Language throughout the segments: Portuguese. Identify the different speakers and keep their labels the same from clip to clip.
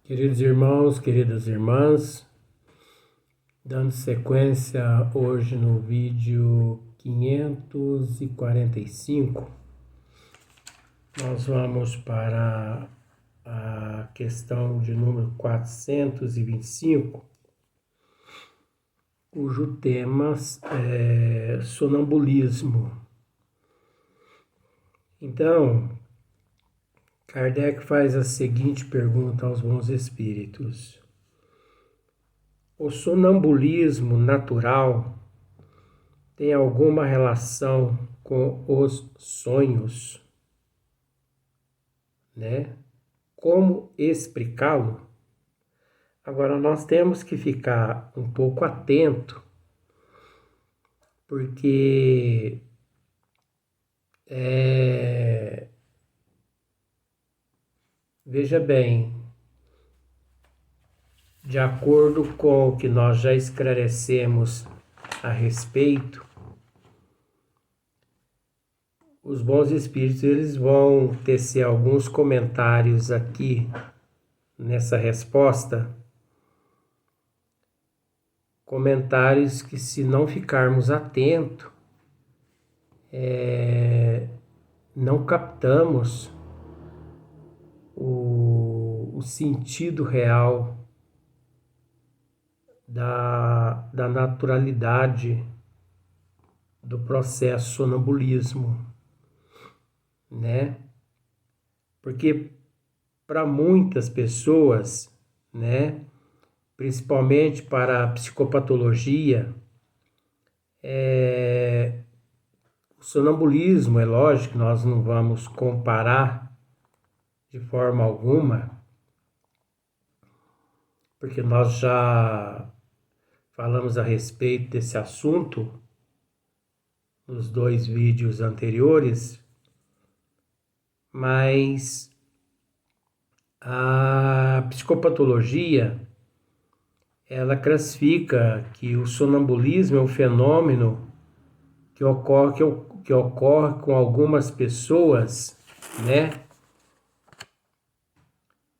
Speaker 1: Queridos irmãos, queridas irmãs, dando sequência hoje no vídeo 545, nós vamos para a questão de número 425, cujo tema é sonambulismo. Então, Kardec faz a seguinte pergunta aos bons espíritos: o sonambulismo natural tem alguma relação com os sonhos, né? Como explicá-lo? Agora nós temos que ficar um pouco atento, porque veja bem, de acordo com o que nós já esclarecemos a respeito, os bons espíritos eles vão tecer alguns comentários aqui nessa resposta, comentários que, se não ficarmos atentos, não captamos o sentido real da naturalidade do processo sonambulismo, né? Porque para muitas pessoas, né, principalmente para a psicopatologia, o sonambulismo, é lógico que nós não vamos comparar de forma alguma, porque nós já falamos a respeito desse assunto nos 2 vídeos anteriores, mas a psicopatologia ela classifica que o sonambulismo é um fenômeno que ocorre com algumas pessoas, né,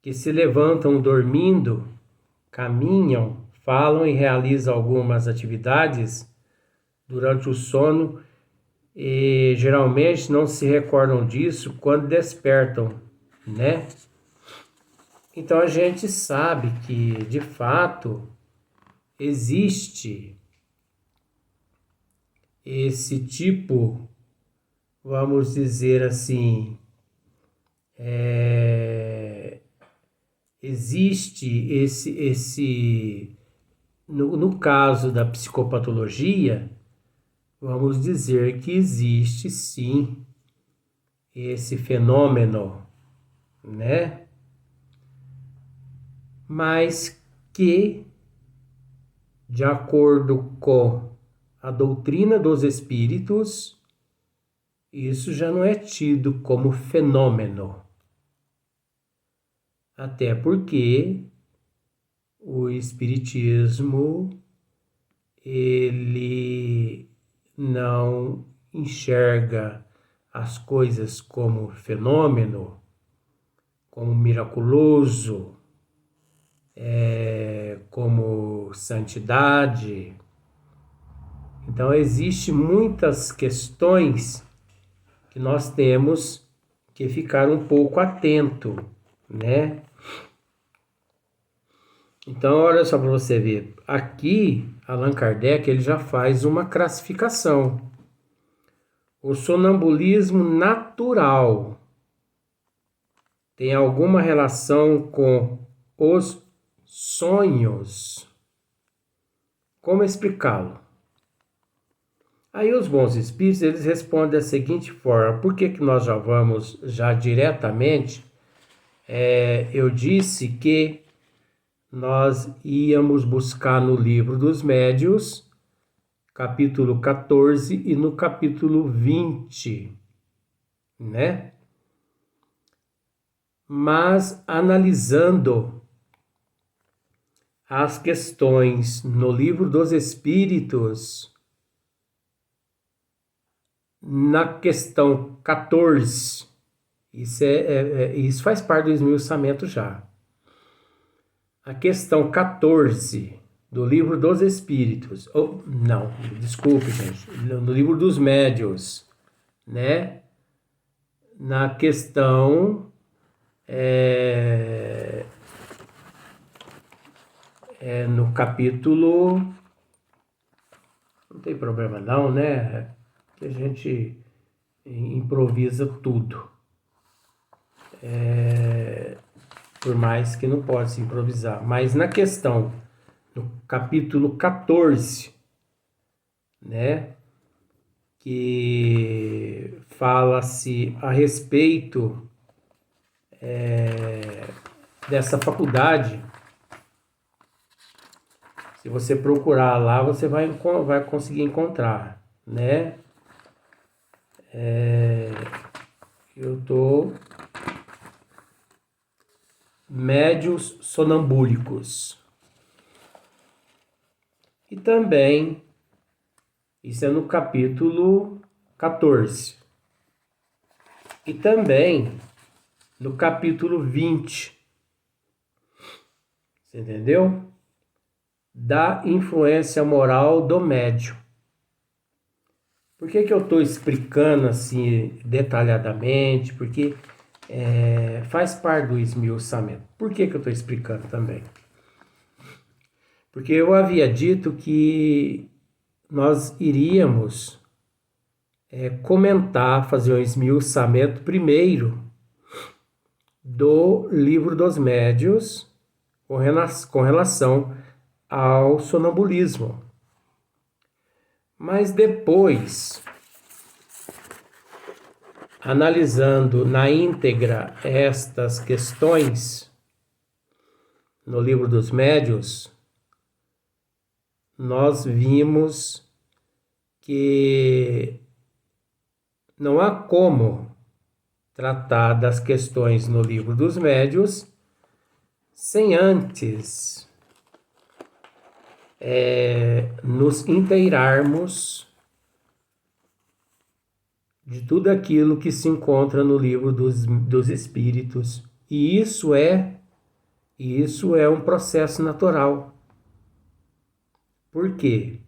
Speaker 1: que se levantam dormindo, caminham, falam e realizam algumas atividades durante o sono e geralmente não se recordam disso quando despertam, né? Então a gente sabe que, de fato, existe esse tipo, vamos dizer assim, existe no caso da psicopatologia, vamos dizer que existe sim esse fenômeno, né? Mas que, de acordo com a doutrina dos espíritos, isso já não é tido como fenômeno. Até porque o espiritismo ele não enxerga as coisas como fenômeno, como miraculoso, como santidade. Então existem muitas questões que nós temos que ficar um pouco atento, né? Então, olha só para você ver. Aqui, Allan Kardec ele já faz uma classificação. O sonambulismo natural tem alguma relação com os sonhos? Como explicá-lo? Aí os bons espíritos eles respondem da seguinte forma: por que nós já vamos diretamente? Eu disse que nós íamos buscar no Livro dos Médiuns, capítulo 14 e no capítulo 20, né? Mas analisando as questões no Livro dos Espíritos, na questão 14, isso faz parte do esmiuçamento já. a questão 14 do Livro dos Espíritos, não, desculpe, gente, no Livro dos Médiuns, né? Na questão no capítulo, não tem problema não, né? Que a gente improvisa tudo. Por mais que não pode se improvisar. Mas na questão, no capítulo 14, né? Que fala-se a respeito dessa faculdade. Se você procurar lá, você vai conseguir encontrar, né? Eu tô médios sonambúlicos. E também, isso é no capítulo 14. E também no capítulo 20. Você entendeu? Da influência moral do médium. Por que eu estou explicando assim detalhadamente? Porque faz parte do esmiuçamento. Por que eu estou explicando também? Porque eu havia dito que nós iríamos comentar, fazer um esmiuçamento primeiro do Livro dos Médiuns com relação ao sonambulismo. Mas depois, analisando na íntegra estas questões no Livro dos Médiuns, nós vimos que não há como tratar das questões no Livro dos Médiuns sem antes nos inteirarmos de tudo aquilo que se encontra no Livro dos Espíritos. E isso é um processo natural. Por quê?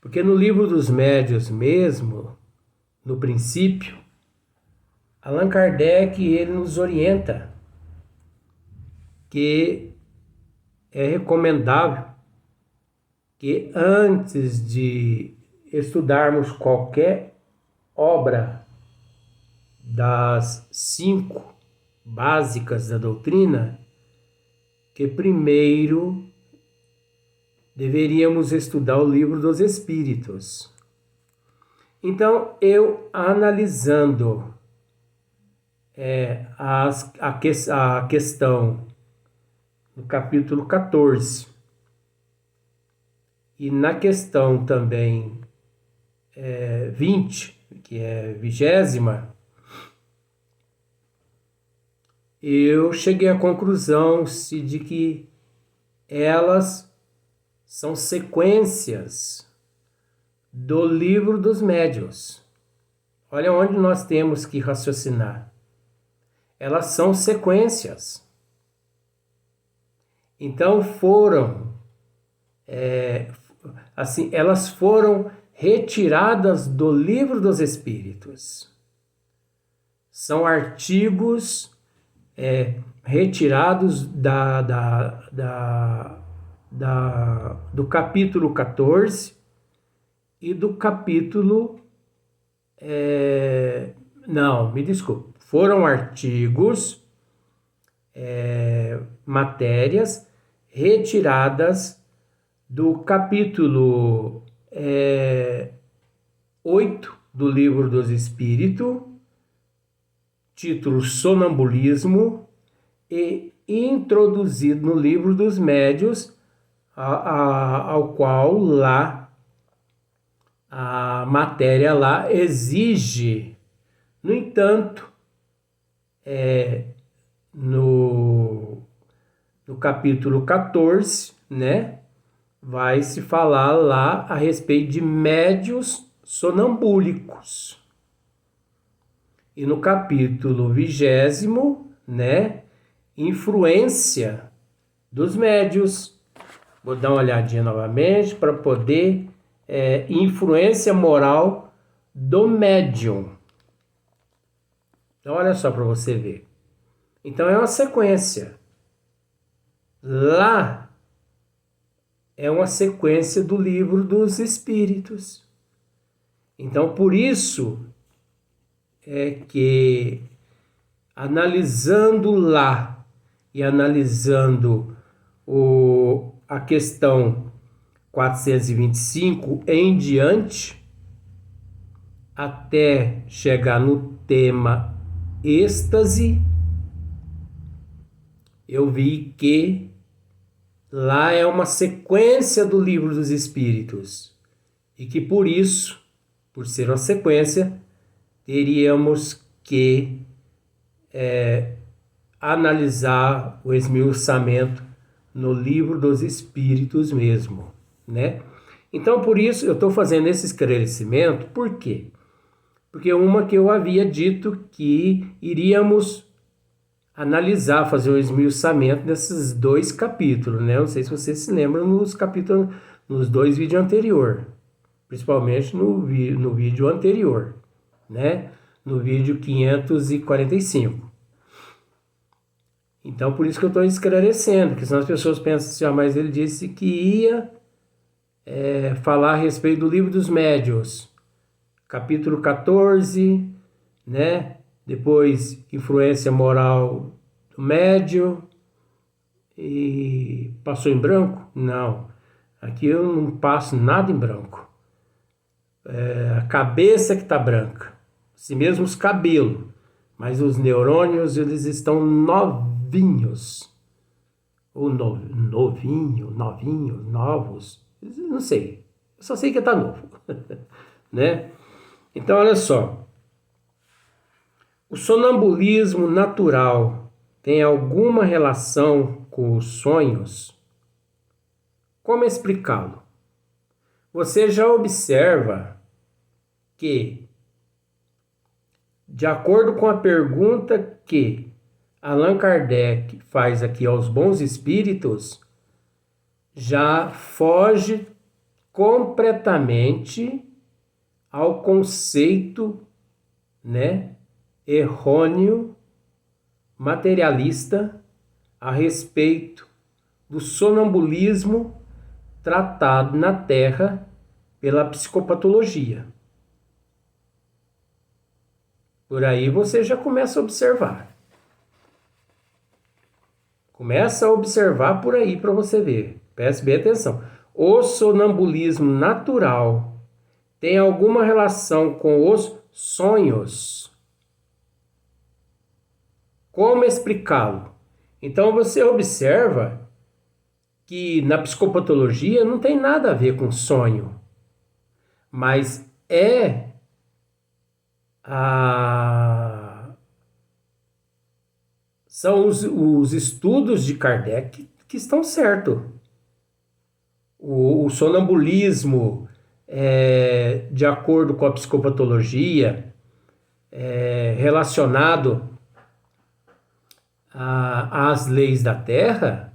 Speaker 1: Porque no Livro dos Médiuns mesmo, no princípio, Allan Kardec ele nos orienta que é recomendável que antes de estudarmos qualquer obra das 5 básicas da doutrina, que primeiro deveríamos estudar o Livro dos Espíritos. Então, eu analisando a questão no capítulo 14 e na questão também 20, que é 20ª, eu cheguei à conclusão de que elas são sequências do Livro dos Médiuns. Olha onde nós temos que raciocinar. Elas são sequências. Então elas foram retiradas do Livro dos Espíritos. São artigos retirados do capítulo 14 e do capítulo... não, me desculpe. Foram artigos, matérias retiradas do capítulo 8 do Livro dos Espíritos, título Sonambulismo, e introduzido no Livro dos Médiuns, ao qual lá a matéria lá exige. No entanto, no capítulo 14, né, vai se falar lá a respeito de médiuns sonambúlicos. E no capítulo 20º, né, influência dos médios. Vou dar uma olhadinha novamente para poder influência moral do médium. Então, olha só para você ver. Então, é uma sequência. Lá é uma sequência do Livro dos Espíritos. Então, por isso é que, analisando lá e analisando a questão 425 em diante, até chegar no tema êxtase, eu vi que lá é uma sequência do Livro dos Espíritos e que por isso, por ser uma sequência, teríamos que analisar o esmiuçamento no Livro dos Espíritos mesmo, né? Então, por isso, eu estou fazendo esse esclarecimento. Por quê? Porque uma que eu havia dito que iríamos analisar, fazer o esmiuçamento desses 2 capítulos, né? Não sei se vocês se lembram nos 2 vídeos anteriores, principalmente no vídeo anterior, né? No vídeo 545. Então, por isso que eu estou esclarecendo, porque senão as pessoas pensam assim, mas ele disse que ia falar a respeito do Livro dos Médiuns, capítulo 14, né? Depois, influência moral do médium, e passou em branco? Não, aqui eu não passo nada em branco. A cabeça que está branca, assim mesmo os cabelos, mas os neurônios, eles estão novinhos, ou novinho, novos, não sei, eu só sei que está novo, né? Então, olha só, o sonambulismo natural tem alguma relação com os sonhos? Como explicá-lo? Você já observa que, de acordo com a pergunta que Allan Kardec faz aqui aos bons espíritos, já foge completamente ao conceito, né, errôneo, materialista, a respeito do sonambulismo tratado na Terra pela psicopatologia. Por aí você já começa a observar. Começa a observar por aí para você ver. Preste bem atenção. O sonambulismo natural tem alguma relação com os sonhos? Como explicá-lo? Então você observa que na psicopatologia não tem nada a ver com sonho, mas são os estudos de Kardec que estão certos. O sonambulismo, de acordo com a psicopatologia, relacionado às leis da Terra,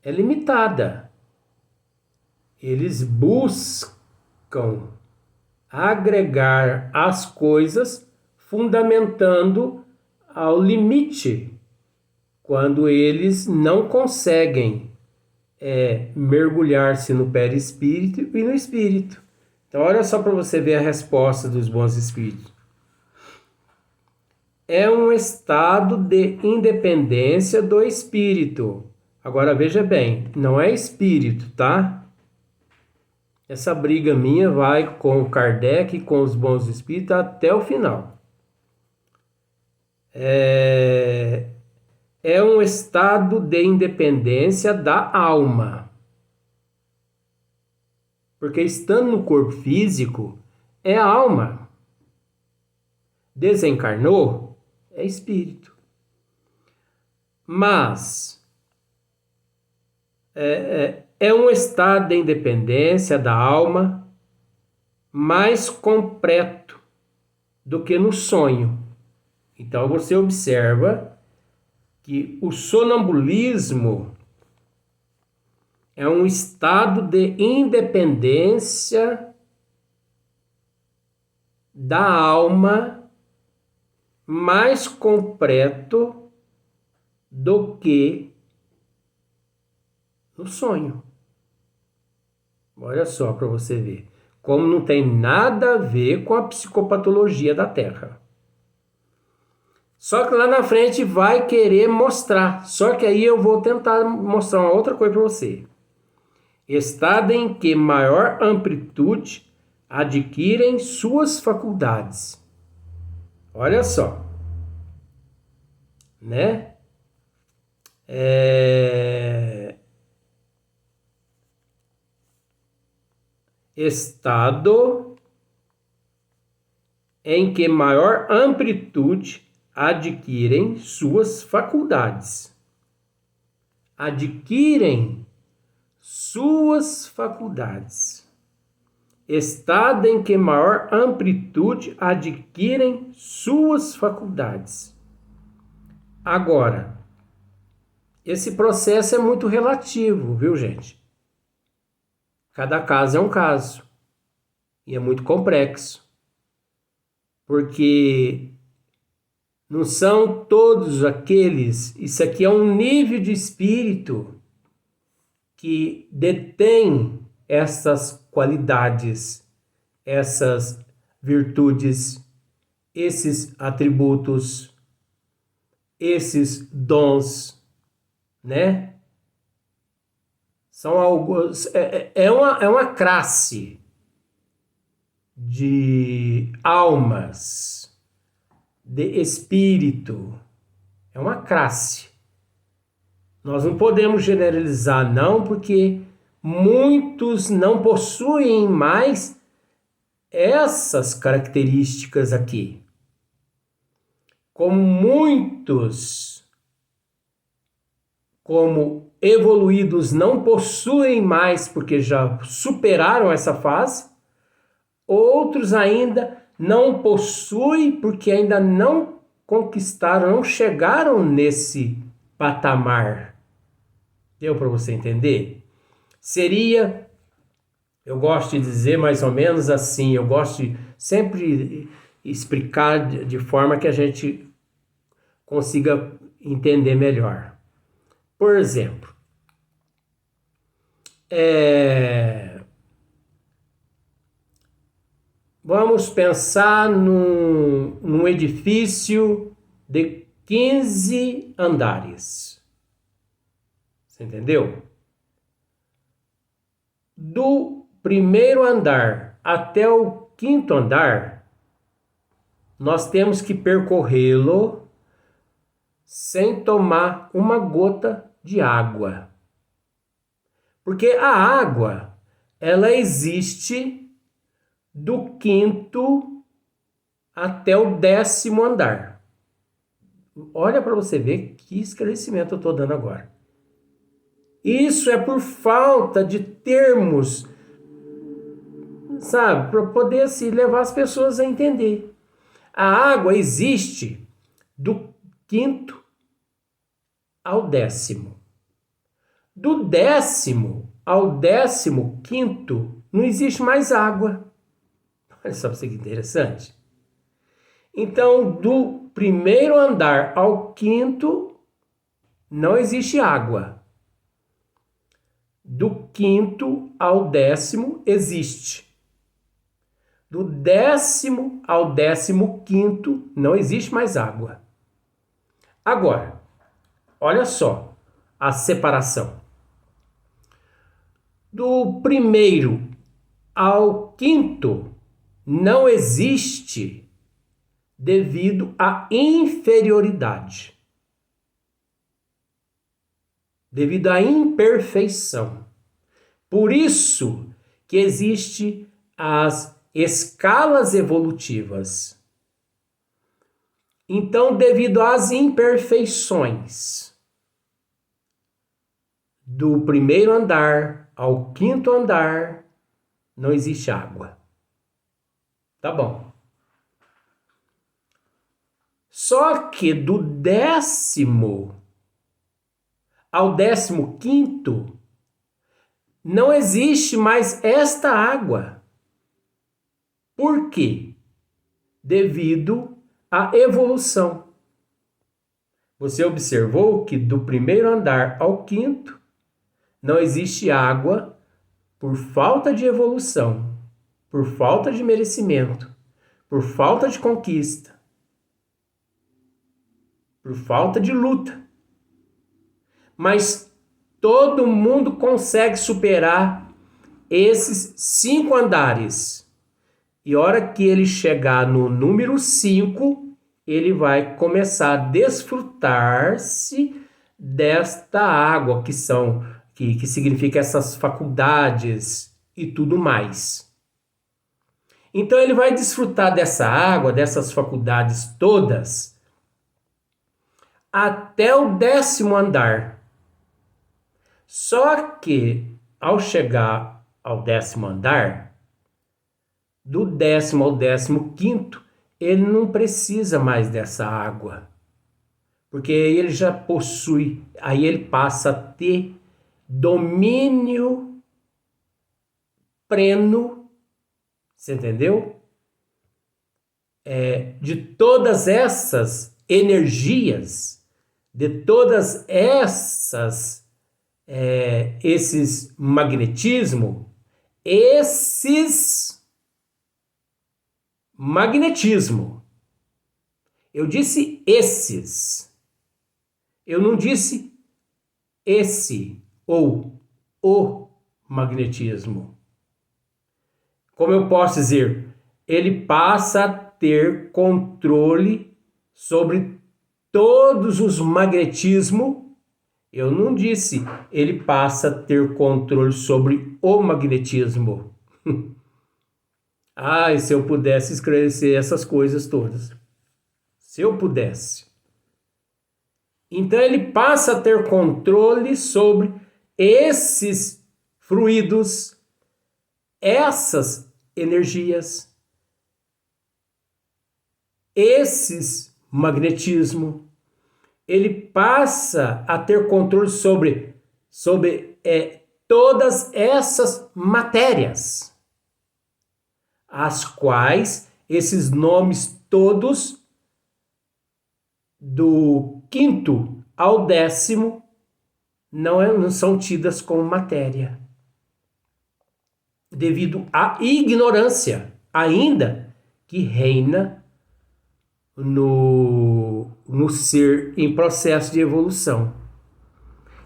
Speaker 1: é limitada. Eles buscam agregar as coisas fundamentando ao limite, quando eles não conseguem mergulhar-se no perispírito e no espírito. Então, olha só para você ver a resposta dos bons espíritos. É um estado de independência do espírito. Agora veja bem, não é espírito, tá? Essa briga minha vai com o Kardec e com os bons espíritos até o final. É um estado de independência da alma. Porque estando no corpo físico, é a alma. Desencarnou, é espírito. Mas é um estado de independência da alma mais completo do que no sonho. Então você observa que o sonambulismo é um estado de independência da alma mais completo do que no sonho. Olha só para você ver. Como não tem nada a ver com a psicopatologia da Terra. Só que lá na frente vai querer mostrar. Só que aí eu vou tentar mostrar uma outra coisa para você. Estado em que maior amplitude adquirem suas faculdades. Olha só. Né? Estado em que maior amplitude adquirem suas faculdades. Adquirem suas faculdades. Estado em que maior amplitude adquirem suas faculdades. Agora, esse processo é muito relativo, viu, gente? Cada caso é um caso. E é muito complexo. Porque não são todos aqueles. Isso aqui é um nível de espírito que detém essas qualidades, essas virtudes, esses atributos, esses dons, né? São alguns. É uma classe de almas, de espírito. É uma classe. Nós não podemos generalizar, não, porque muitos não possuem mais essas características aqui. Como muitos, como evoluídos, não possuem mais porque já superaram essa fase, outros ainda não possuem porque ainda não conquistaram, não chegaram nesse patamar. Deu para você entender? Seria, eu gosto de dizer mais ou menos assim, eu gosto de sempre explicar de forma que a gente consiga entender melhor. Por exemplo, vamos pensar num edifício de 15 andares. Você entendeu? Do primeiro andar até o quinto andar, nós temos que percorrê-lo sem tomar uma gota de água. Porque a água, ela existe do quinto até o 10º andar. Olha para você ver que esclarecimento eu estou dando agora. Isso é por falta de termos, sabe, para poder assim, levar as pessoas a entender. A água existe do quinto ao 10º. Do 10º ao 15º não existe mais água. Olha só para você que interessante. Então, do primeiro andar ao quinto não existe água. Do quinto ao 10º existe. Do 10º ao 15º não existe mais água. Agora, olha só a separação. Do primeiro ao quinto não existe devido à inferioridade, devido à imperfeição. Por isso que existe as escalas evolutivas. Então, devido às imperfeições do primeiro andar ao quinto andar, não existe água. Tá bom. Só que do 10º ao 15º não existe mais esta água. Por quê? Devido à evolução. Você observou que do primeiro andar ao quinto não existe água por falta de evolução, por falta de merecimento, por falta de conquista, por falta de luta. Mas todo mundo consegue superar esses 5 andares. E a hora que ele chegar no número 5, ele vai começar a desfrutar-se desta água que significa essas faculdades e tudo mais. Então ele vai desfrutar dessa água, dessas faculdades todas, até o 10º andar. Só que ao chegar ao 10º andar, do 10º ao 15º, ele não precisa mais dessa água, porque ele já possui, aí ele passa a ter domínio pleno, você entendeu? De todas essas energias, de todas essas, esses magnetismo, eu disse esses, eu não disse esse ou o magnetismo. Como eu posso dizer, ele passa a ter controle sobre todos os magnetismos. Eu não disse ele passa a ter controle sobre o magnetismo. E se eu pudesse esclarecer essas coisas todas. Se eu pudesse. Então ele passa a ter controle sobre esses fluidos, essas energias, esses magnetismo. Ele passa a ter controle sobre todas essas matérias, as quais esses nomes todos, do 5º ao 10º, não são tidas como matéria, devido à ignorância ainda que reina no ser em processo de evolução.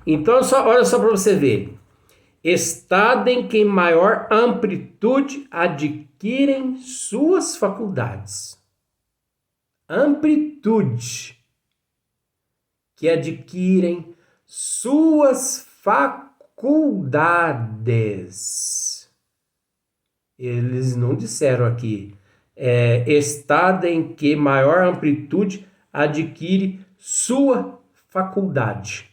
Speaker 1: Então, olha só para você ver. Estado em que maior amplitude adquirem suas faculdades. Amplitude que adquirem suas faculdades. Eles não disseram aqui. Estado em que maior amplitude adquire sua faculdade.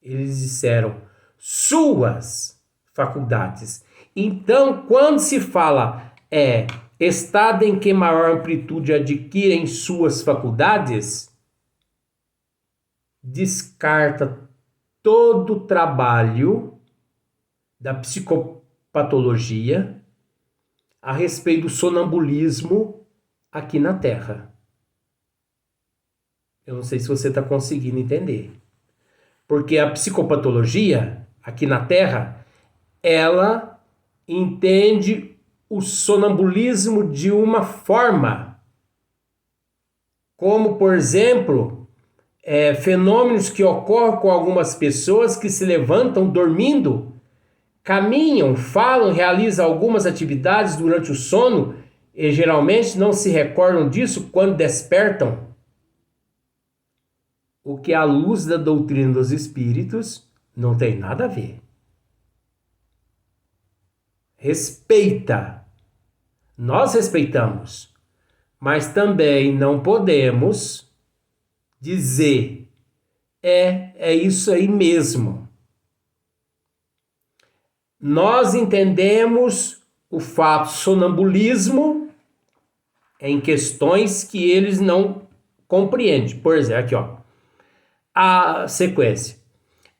Speaker 1: Eles disseram suas faculdades. Então, quando se fala estado em que maior amplitude adquirem suas faculdades, descarta todo o trabalho da psicopatologia a respeito do sonambulismo aqui na Terra. Eu não sei se você está conseguindo entender. Porque a psicopatologia aqui na Terra, ela entende o sonambulismo de uma forma, como, por exemplo, fenômenos que ocorrem com algumas pessoas que se levantam dormindo, caminham, falam, realizam algumas atividades durante o sono e geralmente não se recordam disso quando despertam. O que a luz da doutrina dos espíritos não tem nada a ver. Respeita. Nós respeitamos, mas também não podemos dizer é isso aí mesmo. Nós entendemos o fato sonambulismo em questões que eles não compreendem. Por exemplo, aqui a sequência.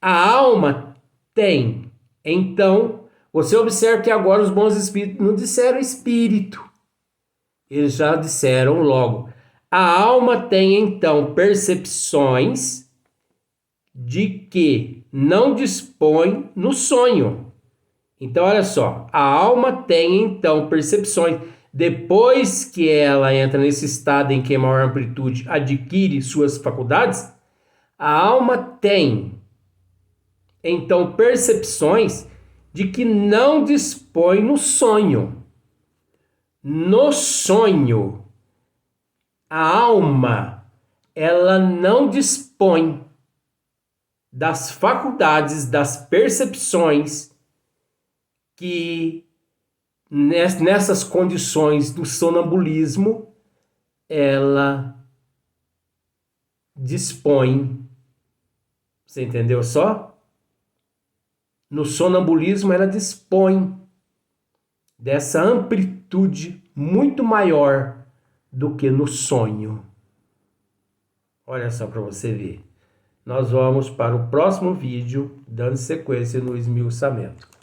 Speaker 1: A alma tem Então, você observa que agora os bons espíritos não disseram espírito. Eles já disseram logo. A alma tem então percepções de que não dispõe no sonho. Então, olha só, a alma tem então percepções. Depois que ela entra nesse estado em que a maior amplitude adquire suas faculdades, a alma tem então percepções de que não dispõe no sonho. No sonho, a alma, ela não dispõe das faculdades, das percepções que nessas condições do sonambulismo ela dispõe. Você entendeu só? No sonambulismo ela dispõe dessa amplitude muito maior do que no sonho. Olha só para você ver. Nós vamos para o próximo vídeo, dando sequência no esmiuçamento.